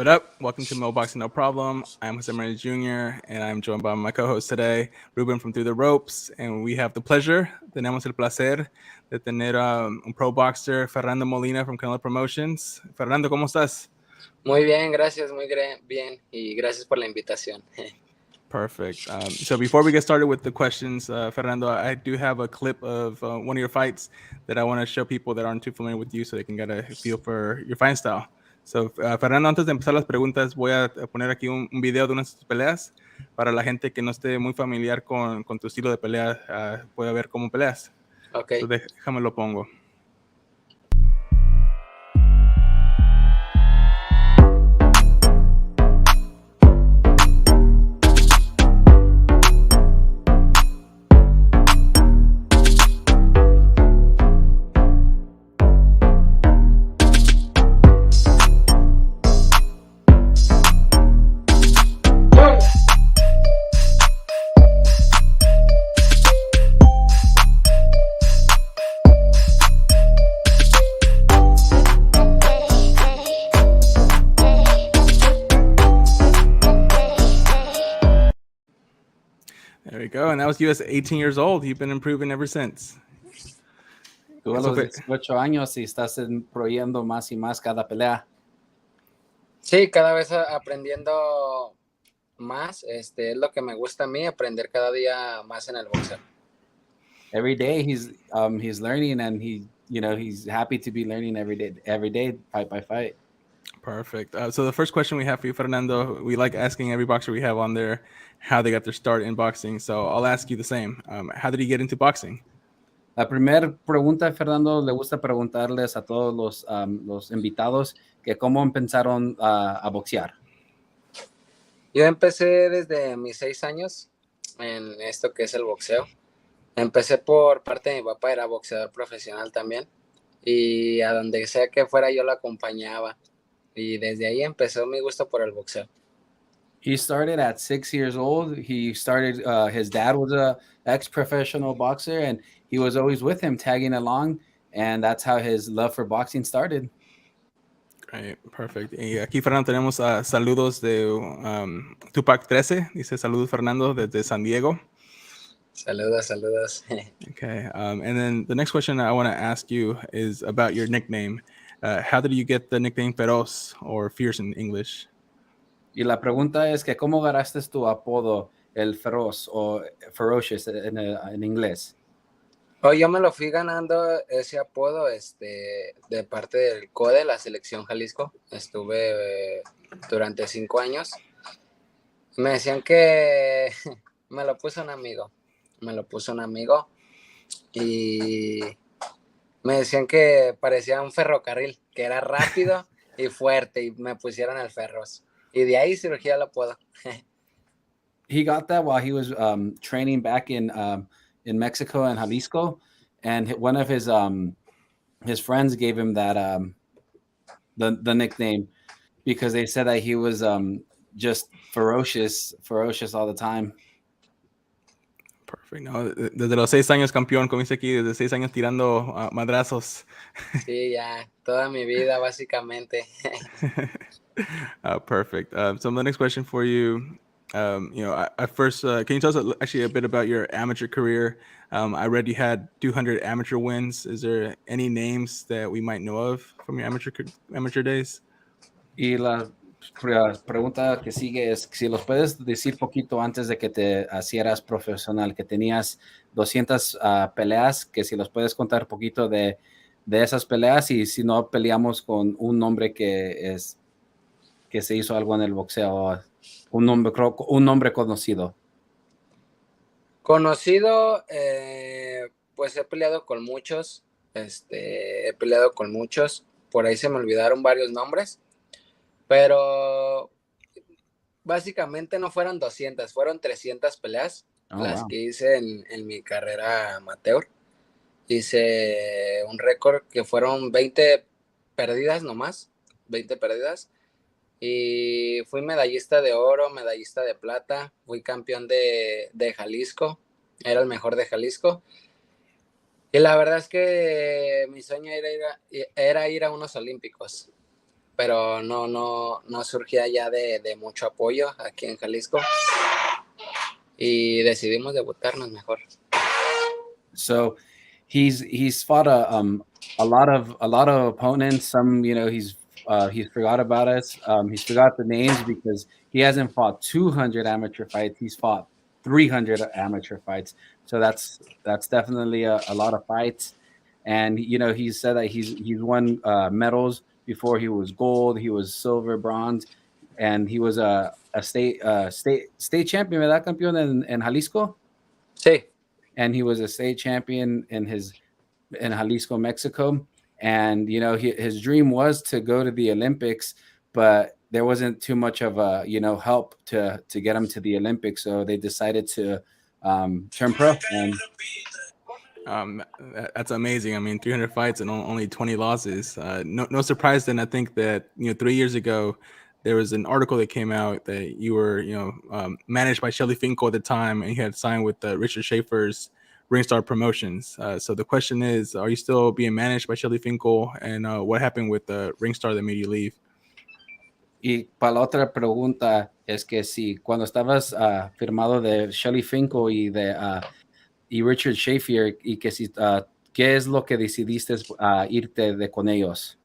What up? Welcome to Mo Boxing No Problem. I'm Jose Maria Jr. and I'm joined by my co-host today, Ruben from Through the Ropes, and we have the pleasure, tenemos el placer de tener un pro boxer, Fernando Molina from Canelo Promotions. Fernando, ¿cómo estás? Muy bien, gracias, bien, y gracias por la invitación. Perfect. So before we get started with the questions, Fernando, I do have a clip of one of your fights that I want to show people that aren't too familiar with you so they can get a feel for your fighting style. So, Fernando, antes de empezar las preguntas, voy a poner aquí un video de unas de tus peleas para la gente que no esté muy familiar con tu estilo de pelea, pueda ver cómo peleas. Ok. So, déjame lo pongo. There we go. And that was you as 18 years old. You've been improving ever since. Tú a los 18 años y estás improbando más y más cada pelea. Sí, cada vez aprendiendo más. Es lo que me gusta a mí, aprender cada día más en el boxeo. Every day he's learning, and he's happy to be learning every day, fight by fight. Perfect. So the first question we have for you, Fernando, we like asking every boxer we have on there how they got their start in boxing. So I'll ask you the same. How did you get into boxing? La primera pregunta, Fernando, le gusta preguntarles a todos los invitados que cómo empezaron a boxear. Yo empecé desde mis 6 años en esto que es el boxeo. Empecé por parte de mi papá, era boxeador profesional también. Y a donde sea que fuera yo lo acompañaba. Y desde ahí empezó mi gusto por el boxeo. He started at 6 years old. He started, his dad was a ex-professional boxer, and he was always with him, tagging along, and that's how his love for boxing started. Great, perfect. Y aquí, Fernando, tenemos saludos de Tupac 13. Dice saludos, Fernando, desde San Diego. Saludos. Okay, and then the next question I want to ask you is about your nickname. How did you get the nickname Feroz, or Fierce in English? Y la pregunta es que ¿cómo ganaste tu apodo, el feroz o ferocious en inglés? Yo me lo fui ganando ese apodo de parte del CODE, la selección Jalisco. Estuve durante 5 años. Me decían que me lo puso un amigo. Y me decían que parecía un ferrocarril, que era rápido y fuerte, y me pusieron el Ferroz. Y de ahí surgió el apodo. He got that while he was training back in Mexico and Jalisco, and one of his friends gave him that the nickname because they said that he was just ferocious all the time. Perfect. No, desde los 6 años campeón, como dice aquí, desde 6 años tirando madrazos. Sí, ya, toda mi vida, básicamente. Perfect. So the next question for you, at first, can you tell us actually a bit about your amateur career? I read you had 200 amateur wins. Is there any names that we might know of from your amateur days? Y la pregunta que sigue es si los puedes decir poquito antes de que te hicieras profesional, que tenías 200 peleas, que si los puedes contar poquito de esas peleas y si no peleamos con un nombre que se hizo algo en el boxeo, un nombre conocido. Conocido, pues he peleado con muchos, por ahí se me olvidaron varios nombres, pero básicamente no fueron 200, fueron 300 peleas, las que hice en mi carrera amateur. Hice un récord que fueron 20 perdidas nomás, 20 perdidas. Y fui medallista de oro, medallista de plata, fui campeón de Jalisco, era el mejor de Jalisco. Y la verdad es que mi sueño era ir a unos olímpicos. pero no surgía ya de mucho apoyo aquí en Jalisco y decidimos debutarnos mejor. So he's fought a lot of opponents. Some, he's forgot about us. He's forgot the names because he hasn't fought 200 amateur fights. He's fought 300 amateur fights. So that's definitely a lot of fights. And he said that he's won medals before. He was gold, he was silver, bronze, and he was a state champion, ¿verdad, campeón en Jalisco? Sí. And he was a state champion in Jalisco, Mexico. And his dream was to go to the Olympics, but there wasn't too much of a help to get him to the Olympics, so they decided to turn pro. And that's amazing. I mean, 300 fights and only 20 losses. No surprise then. I think that 3 years ago there was an article that came out that you were managed by Shelly Finkel at the time, and you had signed with Richard Schaefer's Ringstar Promotions. So the question is, are you still being managed by Shelly Finkel, and what happened with Ringstar that made you leave? Y para la otra pregunta es que si cuando estabas firmado de Shelly Finkel y Richard Schaefer, y que si ¿qué es lo que decidiste irte con ellos?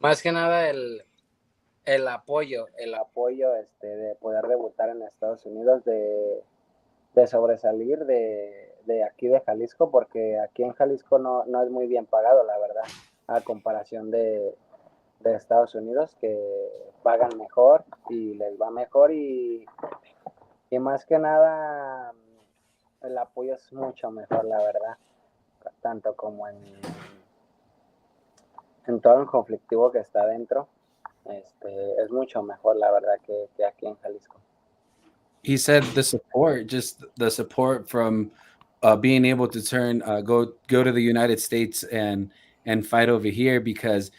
Más que nada el apoyo de poder debutar en Estados Unidos, de sobresalir de aquí de Jalisco, porque aquí en Jalisco no es muy bien pagado, la verdad, a comparación de Estados Unidos, que pagan mejor y les va mejor, y más que nada el apoyo es mucho mejor, la verdad, tanto como en todo el conflictivo que está dentro, es mucho mejor, la verdad, que aquí en Jalisco. He said the support from being able to go to the United States and fight over here, because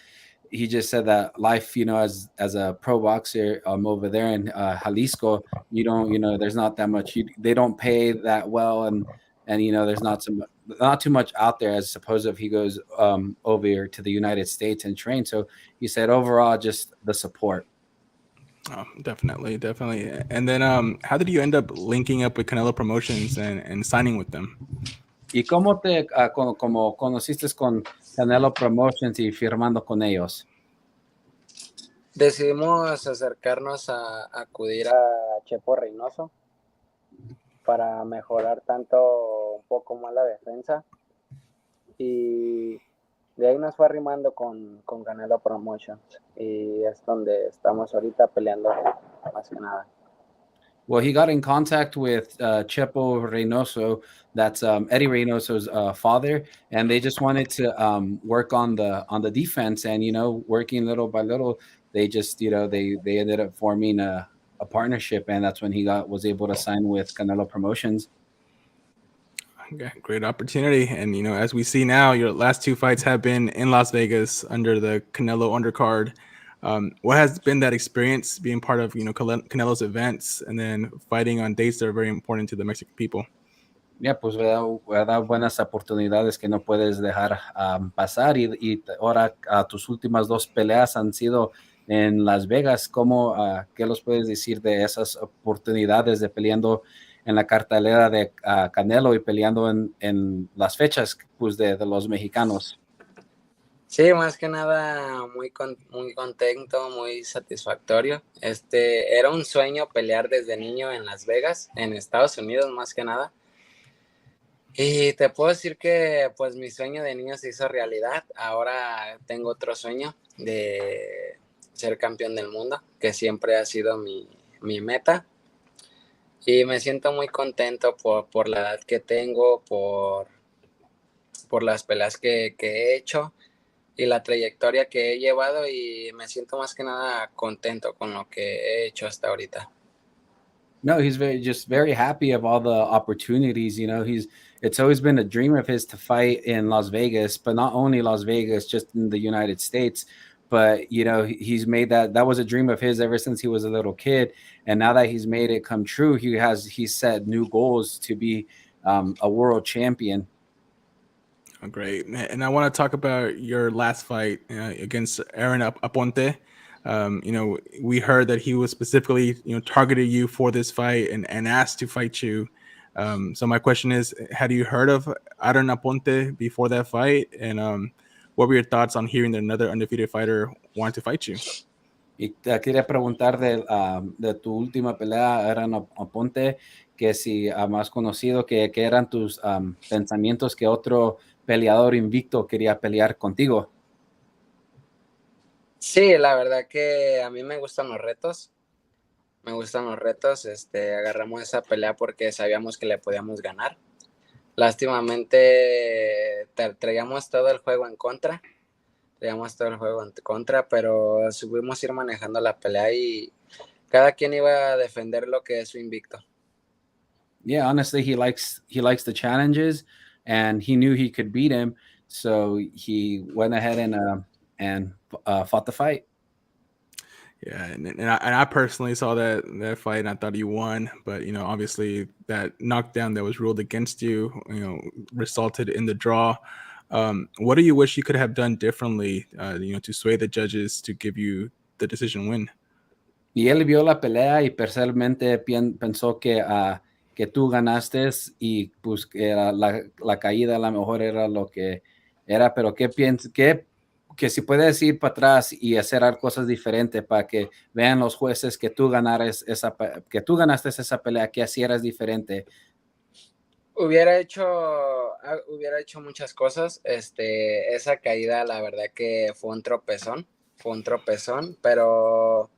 he just said that life, as a pro boxer over there in Jalisco, there's not that much. They don't pay that well, and there's not too much out there as opposed if he goes over here to the United States and train. So he said overall, just the support. Oh, definitely. And then how did you end up linking up with Canelo Promotions and signing with them? ¿Y cómo te como conociste con Canelo Promotions y firmando con ellos? Decidimos acercarnos a acudir a Chepo Reynoso para mejorar tanto un poco más la defensa, y de ahí nos fue arrimando con Canelo Promotions, y es donde estamos ahorita peleando más que nada. Well, he got in contact with Chepo Reynoso, that's Eddie Reynoso's father, and they just wanted to work on the defense, and working little by little, they just they ended up forming a partnership, and that's when he was able to sign with Canelo Promotions. Okay, great opportunity. And as we see now, your last two fights have been in Las Vegas under the Canelo undercard. What has been that experience being part of Canelo's events and then fighting on dates that are very important to the Mexican people? Yeah, pues ¿verdad? Buenas oportunidades que no puedes dejar pasar, y ahora tus últimas dos peleas han sido en Las Vegas. ¿Qué los puedes decir de esas oportunidades de peleando en la cartelera de Canelo y peleando en las fechas pues de los mexicanos? Sí, más que nada muy contento, muy satisfactorio. Era un sueño pelear desde niño en Las Vegas, en Estados Unidos más que nada. Y te puedo decir que pues mi sueño de niño se hizo realidad. Ahora tengo otro sueño de ser campeón del mundo, que siempre ha sido mi meta. Y me siento muy contento por la edad que tengo, por las peleas que he hecho y la trayectoria que he llevado, y me siento más que nada contento con lo que he hecho hasta ahorita. No, he's very happy of all the opportunities. It's always been a dream of his to fight in Las Vegas, but not only Las Vegas, just in the United States. But he's made that was a dream of his ever since he was a little kid, and now that he's made it come true, he's set new goals to be a world champion. Oh, great. And I want to talk about your last fight against Aaron Aponte. We heard that he was specifically, targeted you for this fight and asked to fight you. So my question is, had you heard of Aaron Aponte before that fight? And what were your thoughts on hearing that another undefeated fighter wanted to fight you? Y te quería preguntar de tu última pelea, Aaron Aponte, que si más conocido, que eran tus pensamientos que otro peleador invicto quería pelear contigo. Sí, la verdad que a mí me gustan los retos. Agarramos esa pelea porque sabíamos que le podíamos ganar. Lástimamente traíamos todo el juego en contra. Pero supimos ir manejando la pelea y cada quien iba a defender lo que es su invicto. Yeah, honestly, he likes the challenges, and he knew he could beat him, so he went ahead and fought the fight. Yeah, and I personally saw that fight and I thought you won, but obviously that knockdown that was ruled against you, resulted in the draw. What do you wish you could have done differently, to sway the judges to give you the decision win? Y él vio la pelea y personalmente pensó que tú ganaste y pues que la caída a lo mejor era lo que era, pero ¿qué piensas? Que si puedes ir para atrás y hacer cosas diferentes para que vean los jueces que tú ganaste esa pelea, que así eras diferente. Hubiera hecho muchas cosas. Esa caída, la verdad que fue un tropezón, pero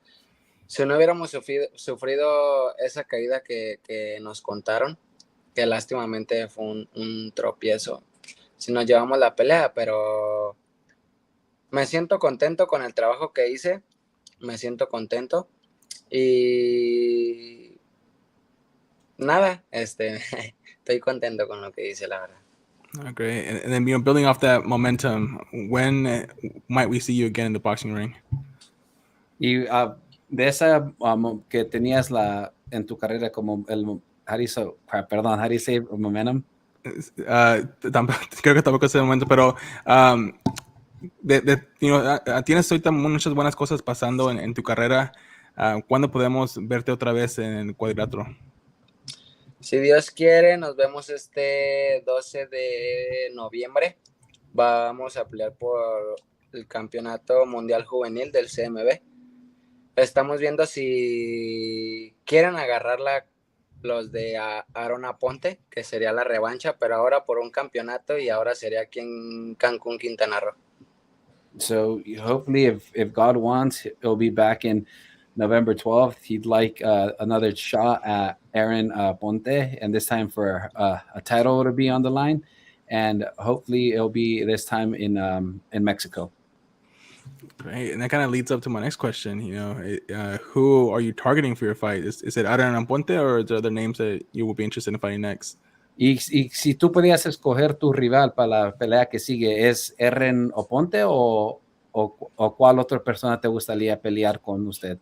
si no hubiéramos sufrido esa caída que nos contaron, que lástimamente fue un tropiezo, si nos llevamos la pelea, pero me siento contento con el trabajo que hice, y nada, estoy contento con lo que hice, la verdad. Okay, and then building off that momentum, when might we see you again in the boxing ring? Y de esa que tenías en tu carrera como how do you say momentum? Creo que tampoco es el momento, pero tienes ahorita muchas buenas cosas pasando en tu carrera. ¿Cuándo podemos verte otra vez en el cuadrilátero? Si Dios quiere, nos vemos este 12 de noviembre. Vamos a pelear por el Campeonato Mundial Juvenil del CMB. Estamos viendo si quieren agarrarla los de Aaron Aponte, que sería la revancha, pero ahora por un campeonato y ahora sería aquí en Cancún, Quintana Roo. So hopefully if God wants, he'll be back in November 12th. He'd like another shot at Aaron Ponte, and this time for a title to be on the line. And hopefully it'll be this time in Mexico. Great, and that kind of leads up to my next question. Who are you targeting for your fight? Is it Aaron Ponte, or is there other names that you will be interested in fighting next? Y si tú podías escoger tu rival para la pelea que sigue, ¿es Aaron Ponte o cuál otra persona te gustaría pelear con usted?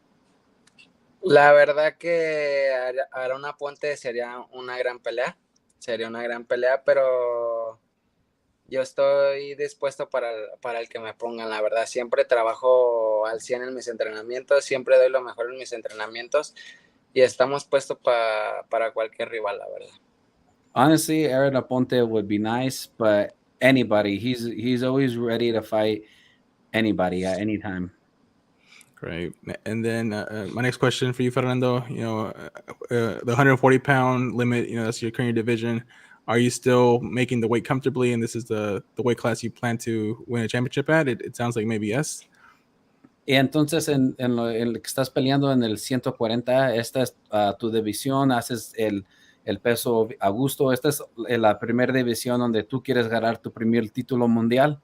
La verdad que Aaron Aponte sería una gran pelea, pero yo estoy dispuesto para el que me pongan, la verdad. Siempre trabajo al 100 en mis entrenamientos, siempre doy lo mejor en mis entrenamientos y estamos puestos para cualquier rival, la verdad. Honestly, Aaron Aponte would be nice, but anybody, he's always ready to fight anybody at any time. Great. And then my next question for you, Fernando, the 140-pound limit, that's your current division. Are you still making the weight comfortably, and this is the weight class you plan to win a championship at? It sounds like maybe yes. Y entonces en lo que estás peleando en el 140, esta es tu división, haces el peso a gusto. Esta es la primera división donde tú quieres ganar tu primer título mundial.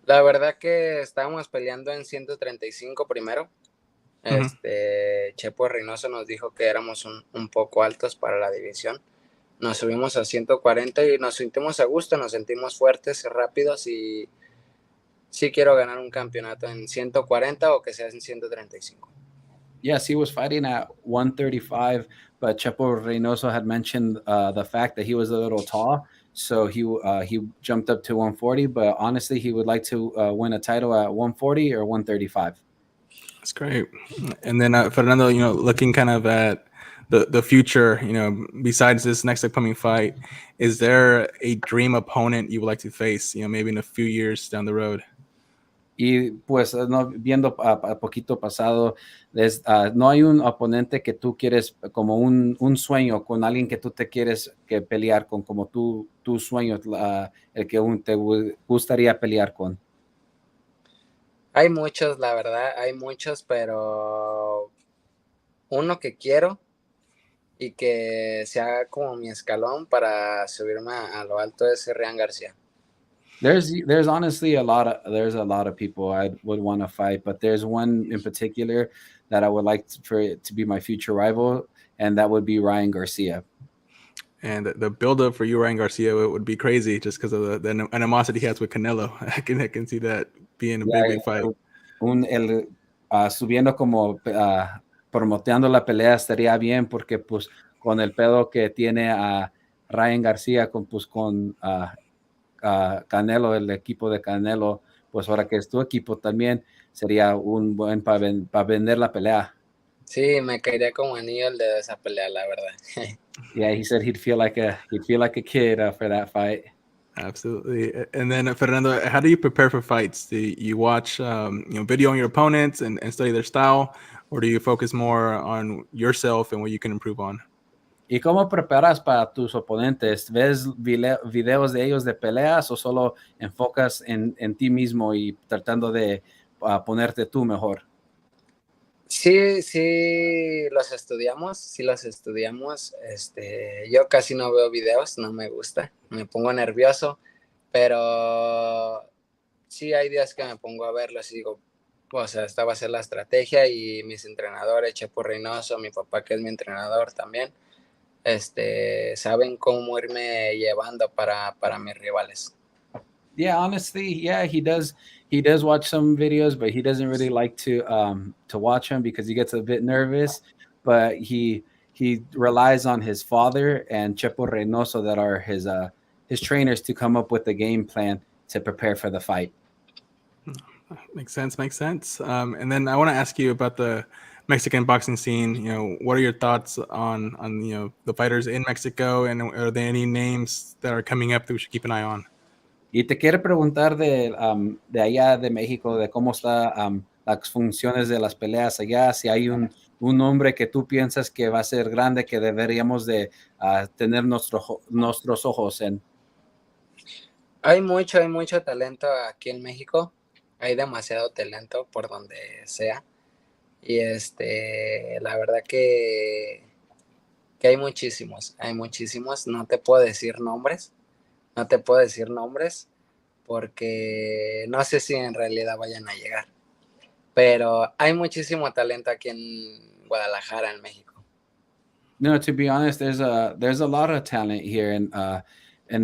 La verdad que estábamos peleando en 135 primero. Chepo Reynoso nos dijo que éramos un poco altos para la división. Nos subimos a 140 y nos sentimos a gusto, nos sentimos fuertes, rápidos y sí quiero ganar un campeonato en 140 o que sea en 135. Yes, he was fighting at 135, but Chepo Reynoso had mentioned the fact that he was a little tall, so he jumped up to 140. But honestly, he would like to win a title at 140 or 135. That's great. And then Fernando, looking kind of at the future, besides this next upcoming fight, is there a dream opponent you would like to face? Maybe in a few years down the road. Y pues no, viendo a poquito pasado, no hay un oponente que tú quieres como un sueño con alguien que tú te quieres que pelear con, como tu sueño, el que te gustaría pelear con. Hay muchos, la verdad, hay muchos, pero uno que quiero y que sea como mi escalón para subirme a lo alto es Ryan García. There's honestly a lot of people I would want to fight, but there's one in particular that I would like for it to be my future rival, and that would be Ryan Garcia. And the build-up for you, Ryan Garcia, would be crazy just because of the animosity he has with Canelo. I can see that being a big fight. Subiendo como promoteando la pelea estaría bien porque pues con el pedo que tiene a Ryan García con Canelo, el equipo de Canelo, pues ahora que es tu equipo también sería un buen para vender la pelea. Sí, me caería como anillo el dedo esa pelea, la verdad. Yeah, he said he'd feel like a kid for that fight. Absolutely. And then Fernando, how do you prepare for fights? Do you watch video on your opponents and study their style, or do you focus more on yourself and what you can improve on? ¿Y cómo preparas para tus oponentes? ¿Ves videos de ellos de peleas o solo enfocas en ti mismo y tratando de ponerte tú mejor? Sí, los estudiamos, yo casi no veo videos, no me gusta, me pongo nervioso, pero sí hay días que me pongo a verlos y digo, o sea, esta va a ser la estrategia y mis entrenadores, Chepo Reynoso, mi papá que es mi entrenador también, saben cómo irme llevando para mis rivales. Yeah, honestly, yeah, he does watch some videos, but he doesn't really like to watch them because he gets a bit nervous. But he relies on his father and Chepo Reynoso that are his trainers to come up with the game plan to prepare for the fight. Makes sense. And then I want to ask you about the Mexican boxing scene. What are your thoughts on the fighters in Mexico, and are there any names that are coming up that we should keep an eye on? Y te quiero preguntar de allá de México, de cómo están las funciones de las peleas allá, si hay un hombre que tú piensas que va a ser grande, que deberíamos de tener nuestros ojos en. Hay mucho talento aquí en México, hay demasiado talento por donde sea, y la verdad que hay muchísimos, no te puedo decir nombres, porque no sé si en realidad vayan a llegar, pero hay muchísimo talento aquí en Guadalajara, en México. No, to be honest, there's a lot of talent here in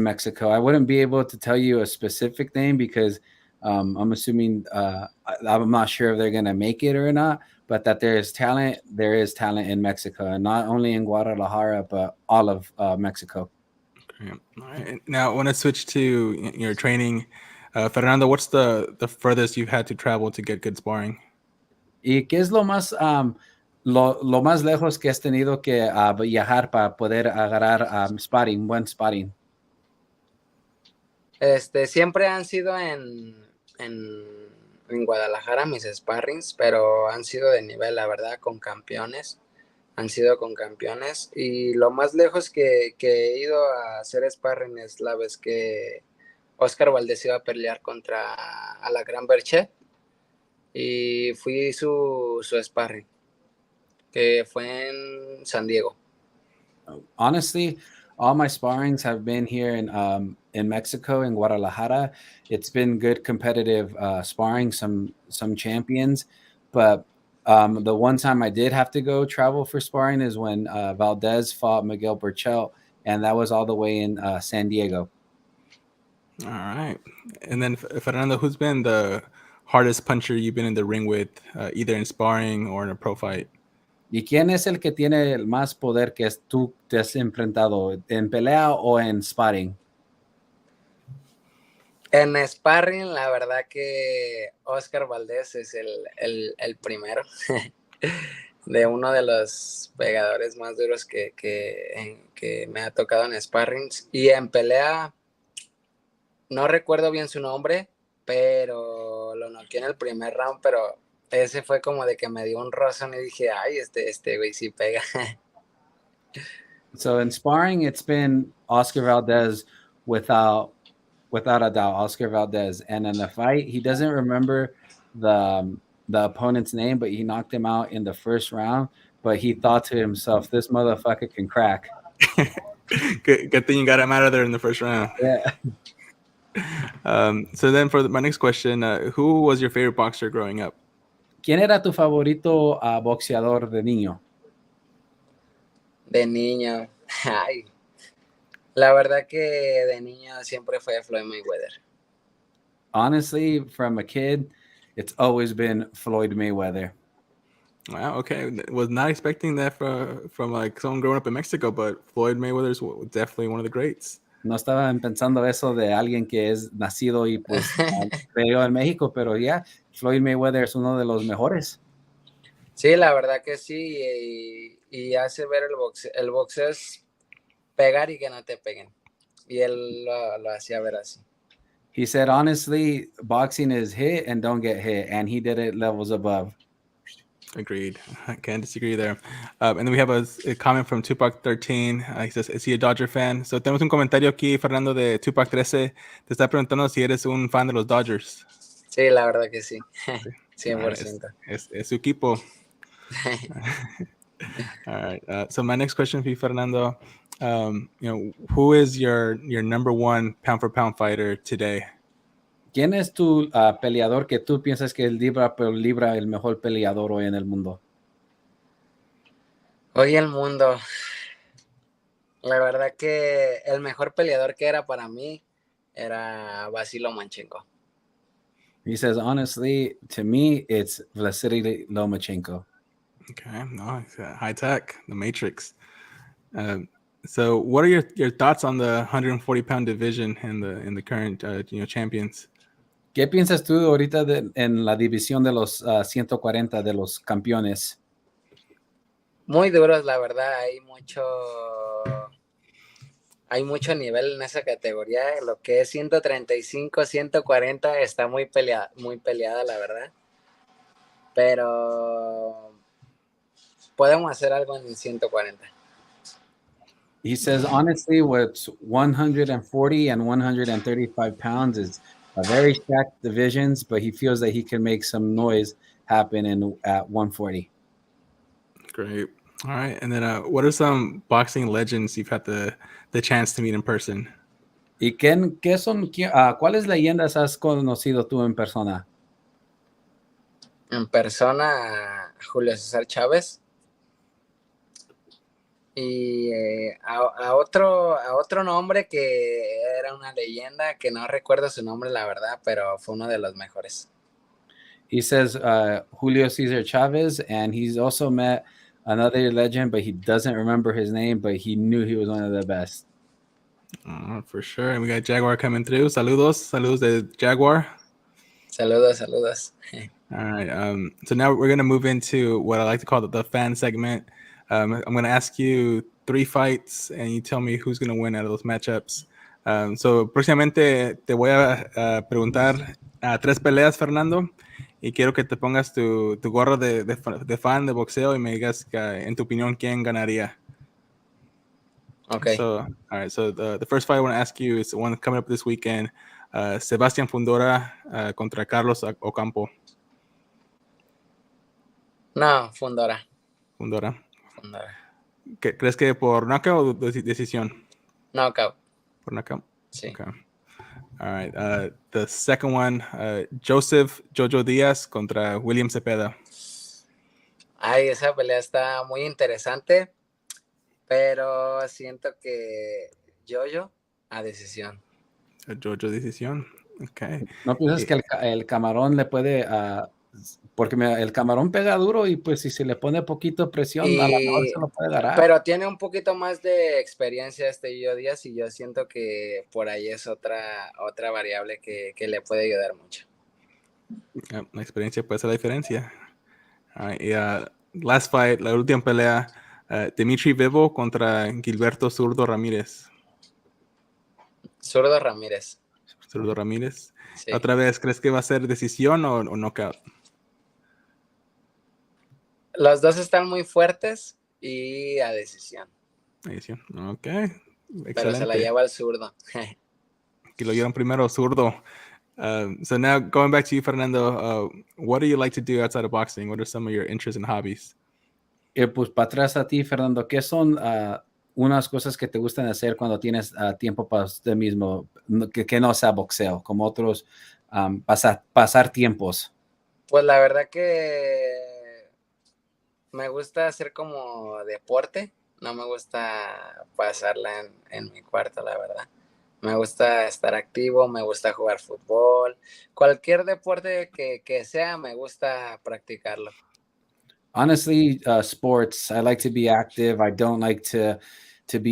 Mexico. I wouldn't be able to tell you a specific name because I'm assuming I'm not sure if they're gonna make it or not, but that there is talent in Mexico, and not only in Guadalajara, but all of Mexico. Okay. All right. Now, I want to switch to your training. Fernando, what's the furthest you've had to travel to get good sparring? ¿Y qué es lo más lejos que has tenido que viajar para poder agarrar buen sparring? Siempre han sido en Guadalajara mis sparrings, pero han sido de nivel, la verdad, han sido con campeones, y lo más lejos que he ido a hacer sparring es la vez que Oscar Valdez iba a pelear contra Alacrán Berchet, y fui su sparring, que fue en San Diego. Honestly, all my sparrings have been here in Mexico, in Guadalajara. It's been good competitive sparring, some champions, but the one time I did have to go travel for sparring is when Valdez fought Miguel Burchell, and that was all the way in San Diego. All right. And then Fernando, who's been the hardest puncher you've been in the ring with, either in sparring or in a pro fight? ¿Y quién es el que tiene el más poder que tú te has enfrentado? ¿En pelea o en sparring? En sparring, la verdad que Oscar Valdés es el primero de uno de los pegadores más duros que me ha tocado en sparring. Y en pelea, no recuerdo bien su nombre, pero lo noqueé en el primer round, pero ese fue como de que me dio un rozón y dije, ay, este güey sí pega. So in sparring, it's been Oscar Valdez without a doubt, Oscar Valdez. And in the fight, he doesn't remember the opponent's name, but he knocked him out in the first round. But he thought to himself, "This motherfucker can crack." Good thing you got him out of there in the first round. Yeah. So then for my next question, who was your favorite boxer growing up? ¿Quién era tu favorito boxeador de niño? De niño, ay, la verdad que de niño siempre fue Floyd Mayweather. Honestly, from a kid, it's always been Floyd Mayweather. Wow, okay. Was not expecting that from like someone growing up in Mexico, but Floyd Mayweather's definitely one of the greats. No estaba pensando eso de alguien que es nacido y pues creció en México, pero ya, Floyd Mayweather es uno de los mejores. Sí, la verdad que sí, y hace ver el boxeo es pegar y que no te peguen. Y él lo hacía ver así. He said, honestly, boxing is hit and don't get hit, and he did it levels above. Agreed. I can't disagree there. And then we have a comment from Tupac13. He says, is he a Dodger fan? So tenemos un comentario aquí, Fernando, de Tupac13. Te está preguntando si eres un fan de los Dodgers. Sí, la verdad que sí. Sí. 100%. Es su equipo. All right. So my next question for you, Fernando, who is your number one pound for pound fighter today? ¿Quién es tu peleador que tú piensas que es libra por libra el mejor peleador hoy en el mundo? Hoy el mundo, la verdad que el mejor peleador que era para mí era Vasily Lomachenko. He says, honestly, to me, it's Vasily Lomachenko. Okay, no, it's high tech, the Matrix. So, what are your thoughts on the 140-pound division in the current champions? ¿Qué piensas tú ahorita en la división de los 140 de los campeones? Muy duros, la verdad, hay mucho nivel en esa categoría. Lo que es 135, 140 está muy peleada, la verdad. Pero podemos hacer algo en 140. He says, honestly, what's 140 and 135 pounds is a very stacked divisions, but he feels that he can make some noise happen at 140. Great. All right. And then what are some boxing legends you've had the chance to meet in person? ¿Y cuáles leyendas has conocido tú en persona? En persona, Julio César Chávez. Y a otro nombre que era una leyenda, que no recuerdo su nombre, la verdad, pero fue uno de los mejores. He says Julio César Chavez, and he's also met another legend, but he doesn't remember his name, but he knew he was one of the best. For sure. And we got Jaguar coming through. Saludos de Jaguar. Saludos. All right. So now we're going to move into what I like to call the fan segment. I'm going to ask you 3 fights, and you tell me who's going to win out of those matchups. So próximamente te voy a preguntar 3 peleas, Fernando, y quiero que te pongas tu gorro de fan de boxeo y me digas en tu opinión quién ganaría. Okay. So, all right. So the first fight I want to ask you is the one coming up this weekend. Sebastián Fundora contra Carlos Ocampo. No, Fundora. ¿Crees que por knockout o decisión? Knockout. Por knockout? Sí. Okay. All right. The second one, Joseph Jojo Díaz contra William Cepeda. Ay, esa pelea está muy interesante, pero siento que Jojo a decisión. Jojo decisión. Okay. ¿No piensas que el camarón le puede porque el camarón pega duro y pues si se le pone poquito presión, a lo mejor se lo puede agarrar. Pero tiene un poquito más de experiencia Yo Díaz y yo siento que por ahí es otra variable que le puede ayudar mucho. La experiencia puede ser la diferencia. Y last fight, la última pelea, Dimitri Vivo contra Gilberto Zurdo Ramírez. Zurdo Ramírez. Zurdo Ramírez. Sí. Otra vez, ¿crees que va a ser decisión o knockout? Los dos están muy fuertes y a decisión. Decisión. Ok. Excelente. Pero se la lleva el zurdo. Que lo llevan primero zurdo. So now going back to you, Fernando, what do you like to do outside of boxing? What are some of your interests and hobbies? Pues para atrás a ti, Fernando, ¿qué son unas cosas que te gustan hacer cuando tienes tiempo para usted mismo, que no sea boxeo, como otros pasar tiempos? Pues la verdad que me gusta hacer como deporte, no me gusta pasarla en mi cuarto, la verdad. Me gusta estar activo, me gusta jugar fútbol, cualquier deporte que sea, me gusta practicarlo. Honestly, sports. I like to be active. I don't like to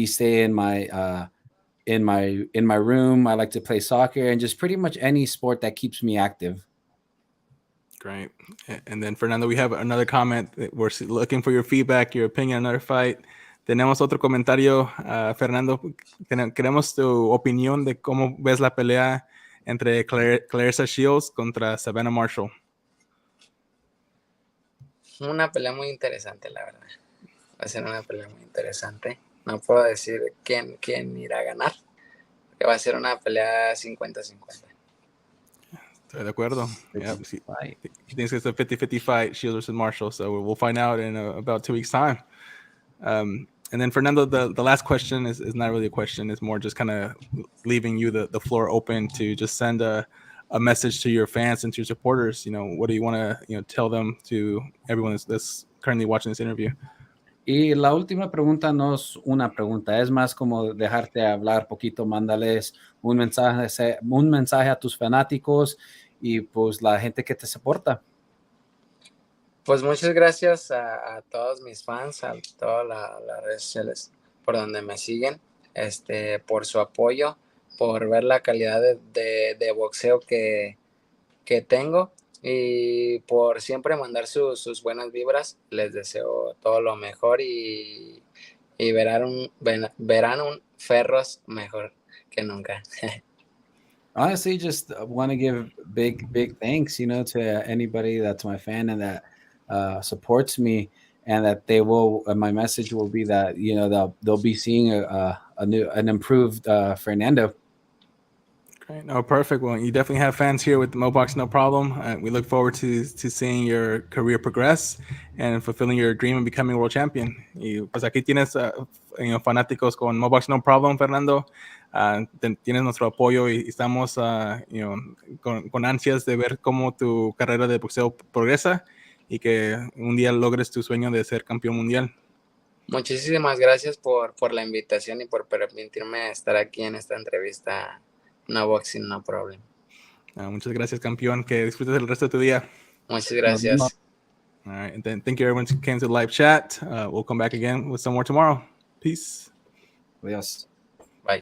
stay in my room. I like to play soccer and just pretty much any sport that keeps me active. Great. And then, Fernando, we have another comment. We're looking for your feedback, your opinion on our fight. Tenemos otro comentario, Fernando. Queremos tu opinión de cómo ves la pelea entre Clarissa Shields contra Savannah Marshall. Una pelea muy interesante, la verdad. Va a ser una pelea muy interesante. No puedo decir quién irá a ganar, que va a ser una pelea 50-50. Estoy de acuerdo. Yeah, he thinks it's a 50-50 fight, Shields versus Marshall. So we'll find out in about 2 weeks' time. And then, Fernando, the last question is not really a question. It's more just kind of leaving you the floor open to just send a message to your fans and to your supporters. What do you want to tell them, to everyone that's currently watching this interview? Y la última pregunta no es una pregunta, es más como dejarte hablar poquito, mándales un mensaje a tus fanáticos y pues la gente que te soporta. Pues muchas gracias a todos mis fans, a todas las redes sociales por donde me siguen, por su apoyo, por ver la calidad de boxeo que tengo y por siempre mandar sus buenas vibras. Les deseo todo lo mejor y verán un Ferros mejor que nunca. Honestly, just want to give big thanks, to anybody that's my fan and that supports me, and that they will. My message will be that they'll be seeing an improved Fernando. Great. No, perfect. Well, you definitely have fans here with Mobox, no problem. We look forward to seeing your career progress and fulfilling your dream of becoming world champion. Y pues aquí tienes fanáticos con Mobox, no problem, Fernando. Tienes nuestro apoyo y estamos con ansias de ver cómo tu carrera de boxeo progresa y que un día logres tu sueño de ser campeón mundial. Muchísimas gracias por la invitación y por permitirme estar aquí en esta entrevista. No boxing, no problem. Muchas gracias, campeón. Que disfrutes el resto de tu día. Muchas gracias. All right. And then thank you, everyone, who came to the live chat. We'll come back again with some more tomorrow. Peace. Adios.